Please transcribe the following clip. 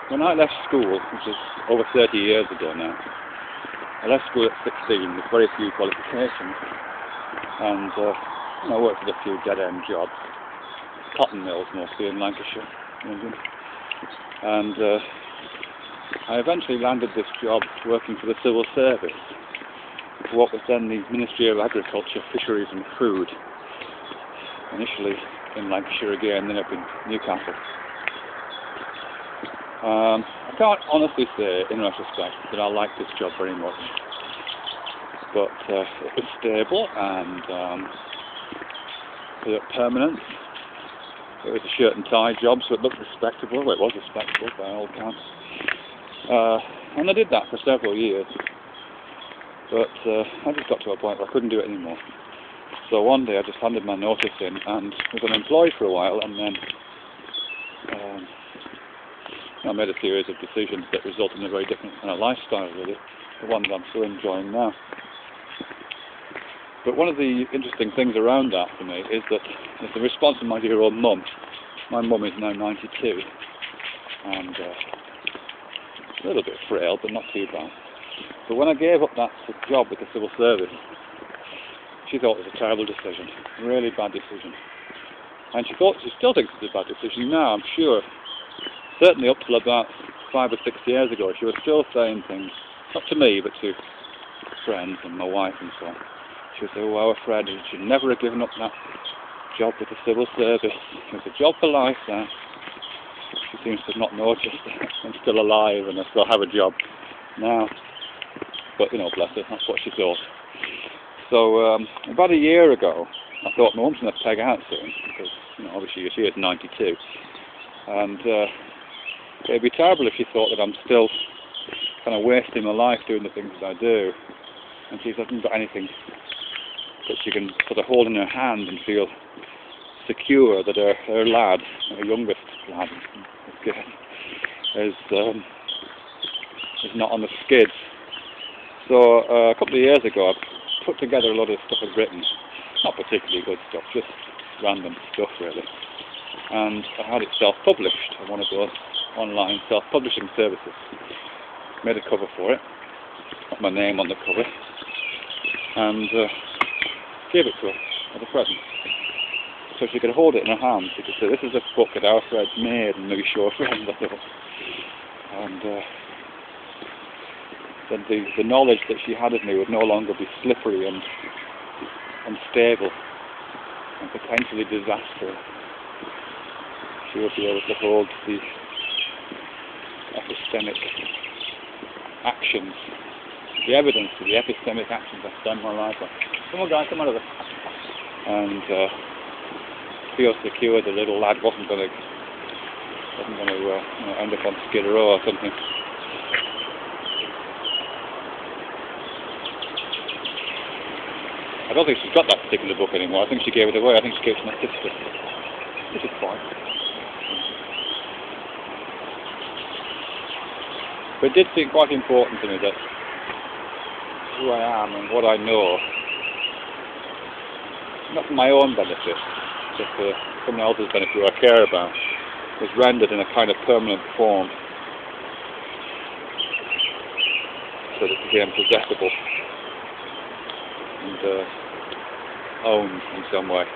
When I left school, which is over 30 years ago now, I left school at 16 with very few qualifications, and I worked at a few dead-end jobs, cotton mills mostly in Lancashire, England, and I eventually landed this job working for the civil service, for what was then the Ministry of Agriculture, Fisheries and Food, initially in Lancashire again, then up in Newcastle. I can't honestly say, in retrospect, that I liked this job very much, but it was stable and it was permanent. It was a shirt and tie job, so it looked respectable. Well, it was respectable by all accounts. And I did that for several years, but I just got to a point where I couldn't do it anymore. So one day I just handed my notice in and was unemployed for a while, and then I made a series of decisions that resulted in a very different kind of lifestyle, really, the one that I'm still enjoying now. But one of the interesting things around that for me is that it's the response of my dear old mum. My mum is now 92, and a little bit frail, but not too bad. But when I gave up that job with the civil service, she thought it was a terrible decision, a really bad decision. And she still thinks it's a bad decision now, I'm sure. Certainly up till about 5 or 6 years ago, she was still saying things, not to me, but to friends and my wife and so on. She would say, oh, our Fred, you should never have given up that job with the civil service. It was a job for life now. She seems to have not noticed that I'm still alive and I still have a job now. But, bless her, that's what she thought. So, about a year ago, I thought my mum's going to peg out soon, because, obviously she is 92. And it'd be terrible if she thought that I'm still kind of wasting my life doing the things that I do, and she hasn't got anything that she can sort of hold in her hand and feel secure that her lad, her youngest lad, is not on the skids. So a couple of years ago, I put together a lot of stuff I'd written, not particularly good stuff, just random stuff really, and I had it self-published on one of those online self-publishing services. Made a cover for it, got my name on the cover, and gave it to her as a present. So she could hold it in her hand. She could say, this is a book that our Fred's made, and maybe show her friends, I thought. And then the knowledge that she had of me would no longer be slippery and unstable and potentially disastrous. She would be able to hold the epistemic actions, the evidence of the epistemic actions I've done in my life. Come on, guys, come out of it. And feel secure the little lad wasn't going to end up on Skid Row or something. I don't think she's got that particular book anymore. I think she gave it away. I think she gave it to my sister, which is fine. But it did seem quite important to me that who I am and what I know, not for my own benefit, but for someone else's benefit who I care about, was rendered in a kind of permanent form so that it became possessable and owned in some way.